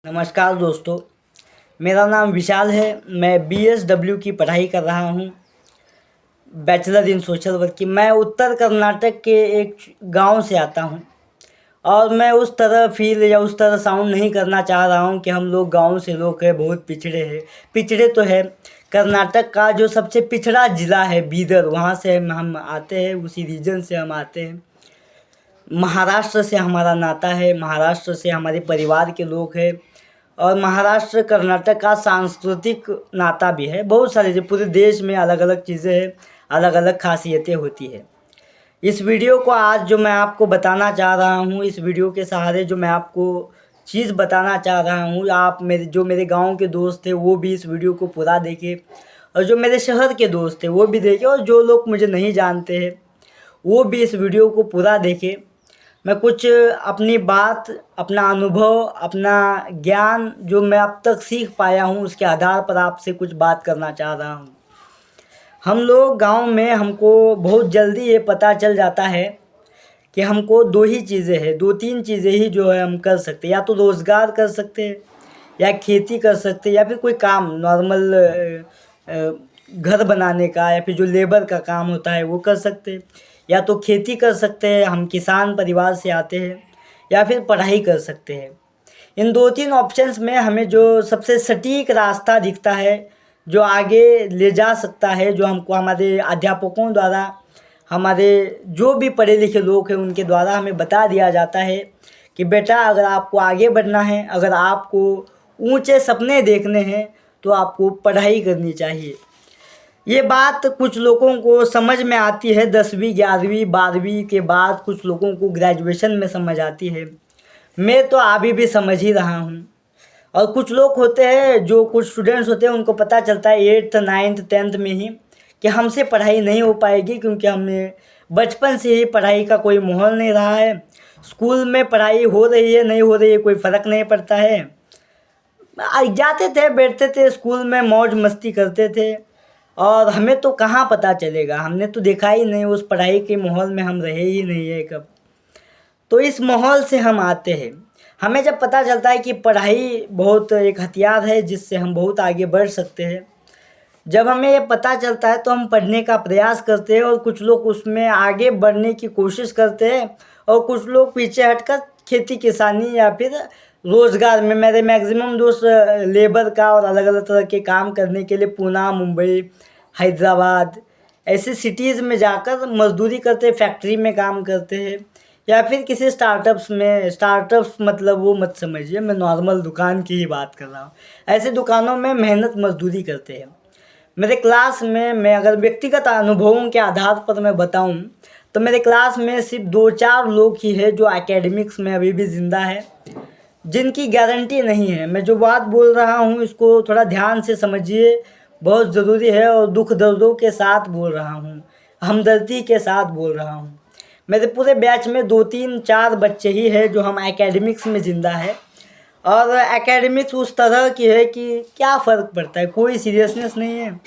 नमस्कार दोस्तों, मेरा नाम विशाल है। मैं BSW की पढ़ाई कर रहा हूँ, बैचलर इन सोशल वर्क की। मैं उत्तर कर्नाटक के एक गांव से आता हूँ और मैं उस तरह फील या उस तरह साउंड नहीं करना चाह रहा हूँ कि हम लोग गांव से लोग हैं, बहुत पिछड़े हैं। पिछड़े तो है, कर्नाटक का जो सबसे पिछड़ा ज़िला है बीदर, वहाँ से हम आते हैं, उसी रीजन से हम आते हैं। महाराष्ट्र से हमारा नाता है, महाराष्ट्र से हमारे परिवार के लोग हैं और महाराष्ट्र कर्नाटक का सांस्कृतिक नाता भी है। बहुत सारे जो पूरे देश में अलग अलग चीज़ें हैं, अलग अलग खासियतें होती है। इस वीडियो को आज जो मैं आपको बताना चाह रहा हूँ, इस वीडियो के सहारे जो मैं आपको चीज़ बताना चाह रहा हूँ, आप मेरे गांव के दोस्त थे वो भी इस वीडियो को पूरा देखें और जो मेरे शहर के दोस्त थे वो भी देखें और जो लोग मुझे नहीं जानते हैं वो भी इस वीडियो को पूरा देखें। मैं कुछ अपनी बात, अपना अनुभव, अपना ज्ञान जो मैं अब तक सीख पाया हूँ उसके आधार पर आपसे कुछ बात करना चाह रहा हूँ। हम लोग गांव में हमको बहुत जल्दी ये पता चल जाता है कि हमको दो ही चीज़ें हैं, दो तीन चीज़ें ही जो है हम कर सकते हैं। या तो रोज़गार कर सकते हैं, या खेती कर सकते हैं, या फिर कोई काम नॉर्मल घर बनाने का या फिर जो लेबर का काम होता है वो कर सकते हैं। या तो खेती कर सकते हैं, हम किसान परिवार से आते हैं, या फिर पढ़ाई कर सकते हैं। इन दो तीन ऑप्शंस में हमें जो सबसे सटीक रास्ता दिखता है, जो आगे ले जा सकता है, जो हमको हमारे अध्यापकों द्वारा, हमारे जो भी पढ़े लिखे लोग हैं उनके द्वारा हमें बता दिया जाता है कि बेटा अगर आपको आगे बढ़ना है, अगर आपको ऊंचे सपने देखने हैं तो आपको पढ़ाई करनी चाहिए। ये बात कुछ लोगों को समझ में आती है 10वीं 11वीं 12वीं के बाद, कुछ लोगों को ग्रेजुएशन में समझ आती है। मैं तो अभी भी समझ ही रहा हूँ। और कुछ लोग होते हैं, जो कुछ स्टूडेंट्स होते हैं उनको पता चलता है 8th 9th 10th में ही कि हमसे पढ़ाई नहीं हो पाएगी, क्योंकि हमने बचपन से ही पढ़ाई का कोई माहौल नहीं रहा है। स्कूल में पढ़ाई हो रही है नहीं हो रही है कोई फ़र्क नहीं पड़ता है। जाते थे, बैठते थे स्कूल में, मौज मस्ती करते थे और हमें तो कहाँ पता चलेगा, हमने तो देखा ही नहीं, उस पढ़ाई के माहौल में हम रहे ही नहीं है कब। तो इस माहौल से हम आते हैं। हमें जब पता चलता है कि पढ़ाई बहुत एक हथियार है जिससे हम बहुत आगे बढ़ सकते हैं, जब हमें ये पता चलता है तो हम पढ़ने का प्रयास करते हैं और कुछ लोग उसमें आगे बढ़ने की कोशिश करते हैं और कुछ लोग पीछे हटकर खेती किसानी या फिर रोज़गार में, मेरे मैक्सिमम दोस्त लेबर का और अलग अलग तरह के काम करने के लिए पूना, मुंबई, हैदराबाद ऐसे सिटीज़ में जाकर मजदूरी करते, फैक्ट्री में काम करते हैं, या फिर किसी स्टार्टअप्स में। स्टार्टअप्स मतलब वो मत समझिए, मैं नॉर्मल दुकान की ही बात कर रहा हूँ। ऐसे दुकानों में मेहनत मजदूरी करते हैं। मेरे क्लास में, मैं अगर व्यक्तिगत अनुभवों के आधार पर मैं बताऊं तो मेरे क्लास में सिर्फ 2-4 लोग ही है जो एकेडमिक्स में अभी भी ज़िंदा है, जिनकी गारंटी नहीं है। मैं जो बात बोल रहा हूँ इसको थोड़ा ध्यान से समझिए, बहुत ज़रूरी है और दुख दर्दों के साथ बोल रहा हूँ, हमदर्दी के साथ बोल रहा हूँ। मेरे पूरे बैच में 2-3-4 बच्चे ही हैं जो हम एकेडमिक्स में ज़िंदा है। और एकेडमिक्स उस तरह की है कि क्या फ़र्क पड़ता है, कोई सीरियसनेस नहीं है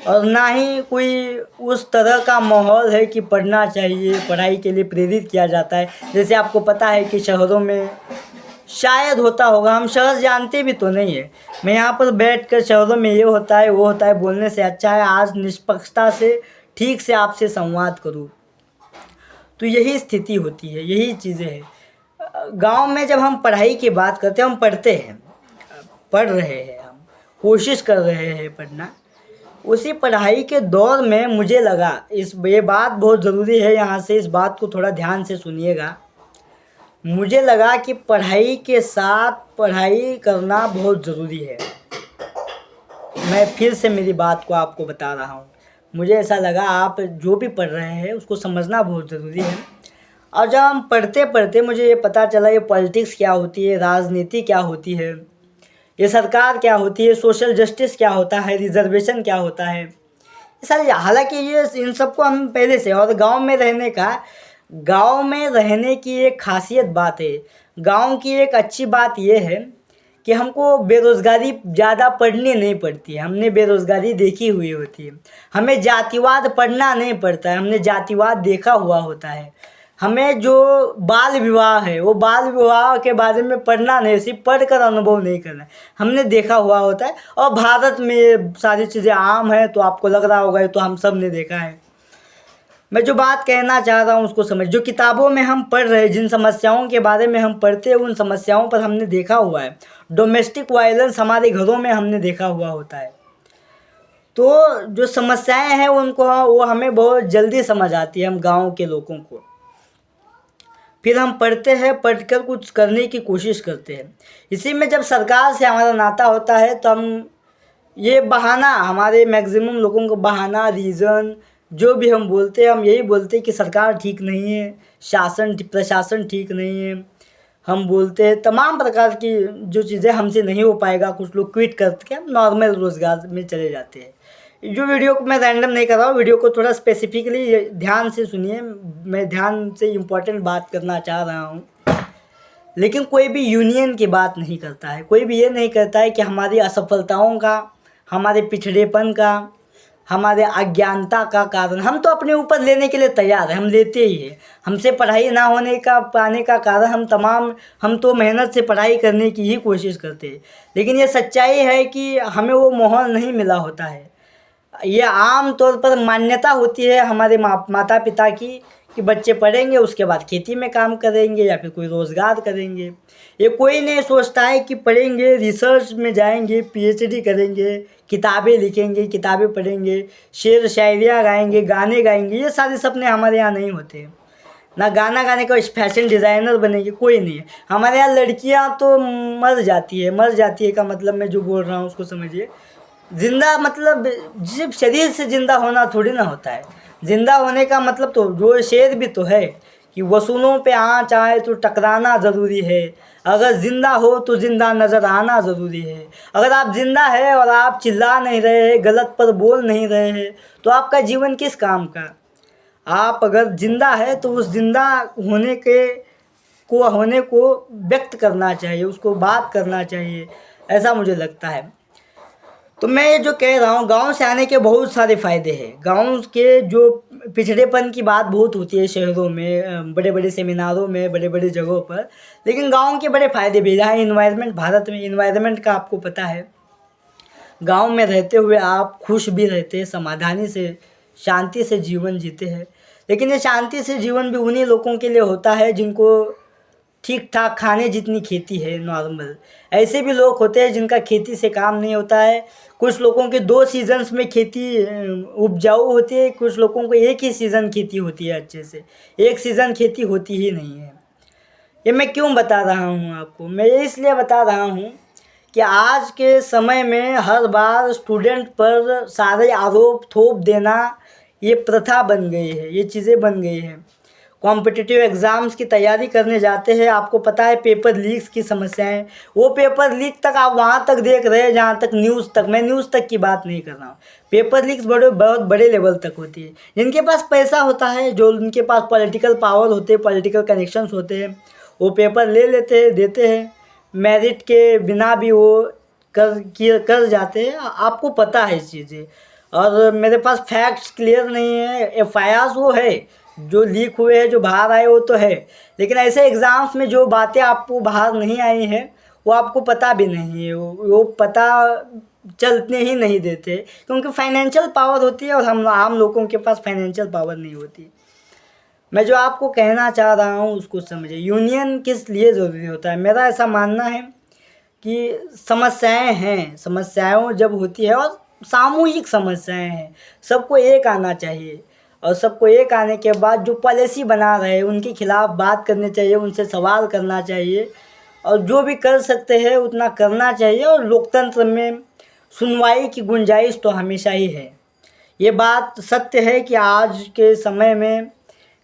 और ना ही कोई उस तरह का माहौल है कि पढ़ना चाहिए, पढ़ाई के लिए प्रेरित किया जाता है। जैसे आपको पता है कि शहरों में शायद होता होगा, हम शहर जानते भी तो नहीं है। मैं यहाँ पर बैठकर शहरों में ये होता है वो होता है बोलने से अच्छा है आज निष्पक्षता से ठीक से आपसे संवाद करूँ। तो यही स्थिति होती है, यही चीज़ें हैं। गांव में जब हम पढ़ाई की बात करते हैं, हम पढ़ते हैं, पढ़ रहे हैं, हम कोशिश कर रहे हैं पढ़ना। उसी पढ़ाई के दौर में मुझे लगा, ये बात बहुत ज़रूरी है, यहाँ से इस बात को थोड़ा ध्यान से सुनिएगा। मुझे लगा कि पढ़ाई के साथ पढ़ाई करना बहुत ज़रूरी है। मैं फिर से मेरी बात को आपको बता रहा हूँ। मुझे ऐसा लगा आप जो भी पढ़ रहे हैं उसको समझना बहुत ज़रूरी है। और जब हम पढ़ते पढ़ते मुझे ये पता चला ये पॉलिटिक्स क्या होती है, राजनीति क्या होती है, ये सरकार क्या होती है, सोशल जस्टिस क्या होता है, रिजर्वेशन क्या होता है, ये सारी, हालांकि ये इन सबको हम पहले से, और गांव में रहने की एक खासियत बात है। गांव की एक अच्छी बात ये है कि हमको बेरोज़गारी ज़्यादा पढ़नी नहीं पड़ती है, हमने बेरोज़गारी देखी हुई होती है। हमें जातिवाद पढ़ना नहीं पड़ता है, हमने जातिवाद देखा हुआ होता है। हमें जो बाल विवाह है वो बाल विवाह के बारे में पढ़ना नहीं, सिर्फ पढ़ कर अनुभव नहीं करना है, हमने देखा हुआ होता है। और भारत में ये सारी चीज़ें आम है, तो आपको लग रहा होगा ये तो हम सब ने देखा है। मैं जो बात कहना चाह रहा हूँ उसको समझ, जो किताबों में हम पढ़ रहे हैं, जिन समस्याओं के बारे में हम पढ़ते हैं, उन समस्याओं पर हमने देखा हुआ है। डोमेस्टिक वायलेंस हमारे घरों में हमने देखा हुआ होता है। तो जो समस्याएं हैं उनको वो हमें बहुत जल्दी समझ आती है, हम गांव के लोगों को। फिर हम पढ़ते हैं, पढ़कर कुछ करने की कोशिश करते हैं। इसी में जब सरकार से हमारा नाता होता है तो हम ये बहाना, हमारे मैक्सिमम लोगों को बहाना, रीज़न जो भी हम बोलते हैं, हम यही बोलते हैं कि सरकार ठीक नहीं है, प्रशासन ठीक नहीं है। हम बोलते हैं तमाम प्रकार की जो चीज़ें हमसे नहीं हो पाएगा, कुछ लोग क्विट करके हम नॉर्मल रोज़गार में चले जाते हैं। जो वीडियो को मैं रैंडम नहीं कर रहा हूँ, वीडियो को थोड़ा स्पेसिफिकली ध्यान से सुनिए, मैं ध्यान से इम्पोर्टेंट बात करना चाह रहा हूँ। लेकिन कोई भी यूनियन की बात नहीं करता है, कोई भी ये नहीं कहता है कि हमारी असफलताओं का, हमारे पिछड़ेपन का, हमारे अज्ञानता का कारण हम तो अपने ऊपर लेने के लिए तैयार हैं, हम लेते ही हैं। हमसे पढ़ाई ना होने का पाने का कारण हम तो मेहनत से पढ़ाई करने की ही कोशिश करते हैं। लेकिन ये सच्चाई है कि हमें वो माहौल नहीं मिला होता है। ये आम तौर पर मान्यता होती है हमारे माता पिता की कि बच्चे पढ़ेंगे उसके बाद खेती में काम करेंगे या फिर कोई रोज़गार करेंगे। ये कोई नहीं सोचता है कि पढ़ेंगे, रिसर्च में जाएंगे, पीएचडी करेंगे, किताबें लिखेंगे, किताबें पढ़ेंगे, शेर शायरियाँ गाएंगे, गाने गाएंगे। ये सारे सपने हमारे यहाँ नहीं होते। ना गाना गाने का फैशन डिज़ाइनर बनेंगे, कोई नहीं है। हमारे यहाँ लड़कियाँ तो मर जाती है का मतलब मैं जो बोल रहा हूँ उसको समझिए। जिंदा मतलब सिर्फ शरीर से जिंदा होना थोड़ी ना होता है। जिंदा होने का मतलब तो जो शेर भी तो है कि वसूलों पे आँच आए तो टकराना ज़रूरी है, अगर ज़िंदा हो तो ज़िंदा नज़र आना ज़रूरी है। अगर आप ज़िंदा है और आप चिल्ला नहीं रहे हैं, गलत पर बोल नहीं रहे हैं, तो आपका जीवन किस काम का। आप अगर ज़िंदा है तो उस ज़िंदा होने को व्यक्त करना चाहिए, उसको बात करना चाहिए, ऐसा मुझे लगता है। तो मैं ये जो कह रहा हूँ, गांव से आने के बहुत सारे फ़ायदे हैं। गांव के जो पिछड़ेपन की बात बहुत होती है शहरों में, बड़े बड़े सेमिनारों में, बड़े बड़े जगहों पर, लेकिन गांव के बड़े फ़ायदे भी। जहाँ इन्वायरमेंट, भारत में इन्वायरमेंट का आपको पता है, गांव में रहते हुए आप खुश भी रहते हैं, समाधानी से, शांति से जीवन जीते हैं। लेकिन ये शांति से जीवन भी उन्हीं लोगों के लिए होता है जिनको ठीक ठाक खाने जितनी खेती है, नॉर्मल। ऐसे भी लोग होते हैं जिनका खेती से काम नहीं होता है। कुछ लोगों के 2 सीजन्स में खेती उपजाऊ होती है, कुछ लोगों को एक ही सीज़न खेती होती है अच्छे से, एक सीज़न खेती होती ही नहीं है। ये मैं क्यों बता रहा हूँ आपको, मैं इसलिए बता रहा हूँ कि आज के समय में हर बार स्टूडेंट पर सारे आरोप थोप देना ये प्रथा बन गई है, ये चीज़ें बन गई हैं। कॉम्पिटिटिव एग्ज़ाम्स की तैयारी करने जाते हैं, आपको पता है पेपर लीक्स की समस्याएं, वो पेपर लीक तक आप वहाँ तक देख रहे हैं जहाँ तक न्यूज़ तक, मैं न्यूज़ तक की बात नहीं कर रहा हूँ। पेपर लीक्स बहुत बड़े लेवल तक होती है। जिनके पास पैसा होता है, जो उनके पास पॉलिटिकल पावर होते हैं, पॉलिटिकल कनेक्शंस होते हैं, वो पेपर ले लेते हैं, देते हैं, मेरिट के बिना भी वो कर जाते हैं। आपको पता है इस चीज़ें, और मेरे पास फैक्ट्स क्लियर नहीं है। एफआईआर वो है जो लीक हुए हैं, जो बाहर आए वो तो है, लेकिन ऐसे एग्ज़ाम्स में जो बातें आपको बाहर नहीं आई हैं वो आपको पता भी नहीं है, वो पता चलने ही नहीं देते, क्योंकि फाइनेंशियल पावर होती है और हम आम लोगों के पास फाइनेंशियल पावर नहीं होती। मैं जो आपको कहना चाह रहा हूँ उसको समझिए। यूनियन किस लिए ज़रूरी होता है, मेरा ऐसा मानना है कि समस्याएं हैं, समस्याएं जब होती है और सामूहिक समस्याएं हैं, सबको एक आना चाहिए, और सबको एक आने के बाद जो पॉलिसी बना रहे हैं उनके खिलाफ बात करनी चाहिए, उनसे सवाल करना चाहिए, और जो भी कर सकते हैं उतना करना चाहिए। और लोकतंत्र में सुनवाई की गुंजाइश तो हमेशा ही है। ये बात सत्य है कि आज के समय में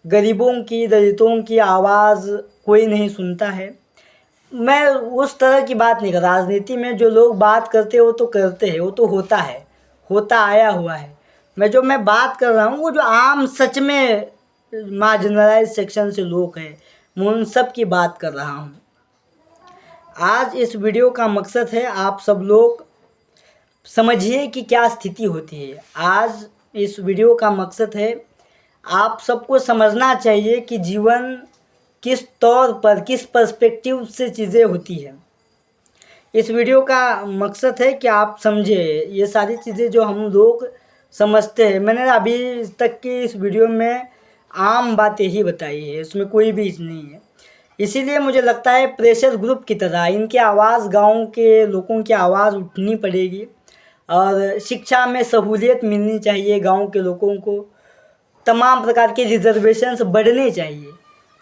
गरीबों की, दलितों की आवाज़ कोई नहीं सुनता है। मैं उस तरह की बात नहीं कर रहा। राजनीति में जो लोग बात करते हैं वो तो करते हैं, वो तो होता है, होता आया हुआ है। मैं बात कर रहा हूँ वो जो आम सच में मार्जिनलाइज सेक्शन से लोग हैं, मैं उन सब की बात कर रहा हूँ। आज इस वीडियो का मकसद है आप सब लोग समझिए कि क्या स्थिति होती है। आज इस वीडियो का मकसद है आप सबको समझना चाहिए कि जीवन किस तौर पर, किस पर्सपेक्टिव से चीज़ें होती हैं। इस वीडियो का मकसद है कि आप समझें ये सारी चीज़ें जो हम लोग समझते हैं। मैंने अभी तक की इस वीडियो में आम बातें ही बताई है, इसमें कोई भी चीज़ नहीं है। इसीलिए मुझे लगता है प्रेशर ग्रुप की तरह इनकी आवाज़ गाँव के लोगों की आवाज़ उठनी पड़ेगी और शिक्षा में सहूलियत मिलनी चाहिए गाँव के लोगों को। तमाम प्रकार के रिजर्वेशंस बढ़ने चाहिए।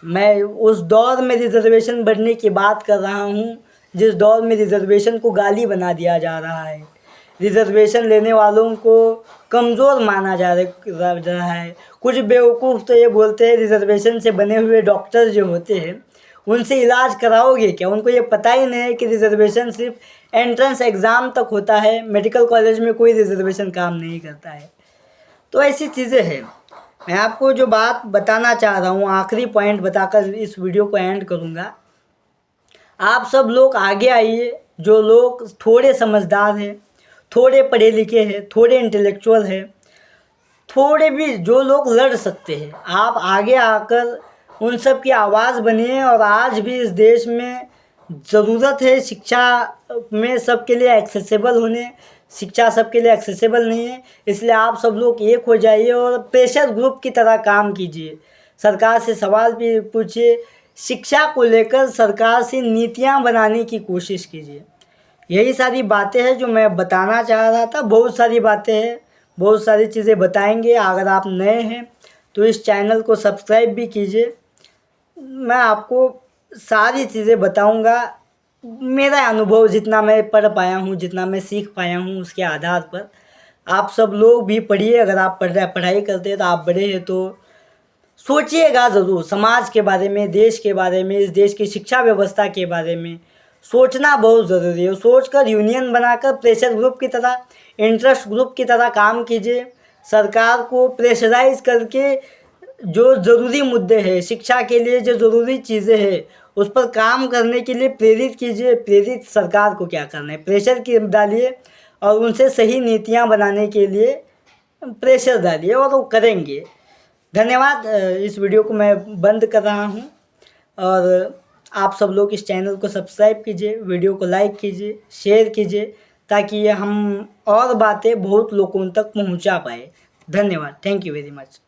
मैं उस दौर में रिजर्वेशन बढ़ने की बात कर रहा हूँ जिस दौर में रिजर्वेशन को गाली बना दिया जा रहा है, रिजर्वेशन लेने वालों को कमज़ोर माना जा रहा है। कुछ बेवकूफ़ तो ये बोलते हैं रिजर्वेशन से बने हुए डॉक्टर जो होते हैं उनसे इलाज कराओगे क्या? उनको ये पता ही नहीं है कि रिजर्वेशन सिर्फ एंट्रेंस एग्ज़ाम तक होता है, मेडिकल कॉलेज में कोई रिजर्वेशन काम नहीं करता है। तो ऐसी चीज़ें हैं। मैं आपको जो बात बताना चाह रहा हूँ, आखिरी पॉइंट बताकर इस वीडियो को एंड करूँगा। आप सब लोग आगे आइए, जो लोग थोड़े समझदार हैं, थोड़े पढ़े लिखे हैं, थोड़े इंटेलेक्चुअल हैं, थोड़े भी जो लोग लड़ सकते हैं, आप आगे आकर उन सब की आवाज़ बनिए। और आज भी इस देश में ज़रूरत है शिक्षा में सबके लिए एक्सेसिबल होने। शिक्षा सबके लिए एक्सेसिबल नहीं है, इसलिए आप सब लोग एक हो जाइए और प्रेशर ग्रुप की तरह काम कीजिए। सरकार से सवाल भी पूछिए, शिक्षा को लेकर सरकार से नीतियाँ बनाने की कोशिश कीजिए। यही सारी बातें हैं जो मैं बताना चाह रहा था। बहुत सारी बातें हैं, बहुत सारी चीज़ें बताएंगे। अगर आप नए हैं तो इस चैनल को सब्सक्राइब भी कीजिए। मैं आपको सारी चीज़ें बताऊंगा, मेरा अनुभव जितना मैं पढ़ पाया हूँ, जितना मैं सीख पाया हूँ, उसके आधार पर आप सब लोग भी पढ़िए। अगर आप पढ़ाई करते हैं तो आप बड़े हैं तो सोचिएगा ज़रूर समाज के बारे में, देश के बारे में, इस देश की शिक्षा व्यवस्था के बारे में सोचना बहुत ज़रूरी है। सोचकर यूनियन बनाकर प्रेशर ग्रुप की तरह, इंटरेस्ट ग्रुप की तरह काम कीजिए। सरकार को प्रेशराइज करके जो ज़रूरी मुद्दे हैं, शिक्षा के लिए जो ज़रूरी चीज़ें हैं, उस पर काम करने के लिए प्रेरित कीजिए। प्रेरित सरकार को क्या करना है, प्रेशर की डालिए और उनसे सही नीतियाँ बनाने के लिए प्रेशर डालिए और वो करेंगे। धन्यवाद। इस वीडियो को मैं बंद कर रहा हूँ और आप सब लोग इस चैनल को सब्सक्राइब कीजिए, वीडियो को लाइक कीजिए, शेयर कीजिए, ताकि हम और बातें बहुत लोगों तक पहुँचा पाए। धन्यवाद। Thank you very much.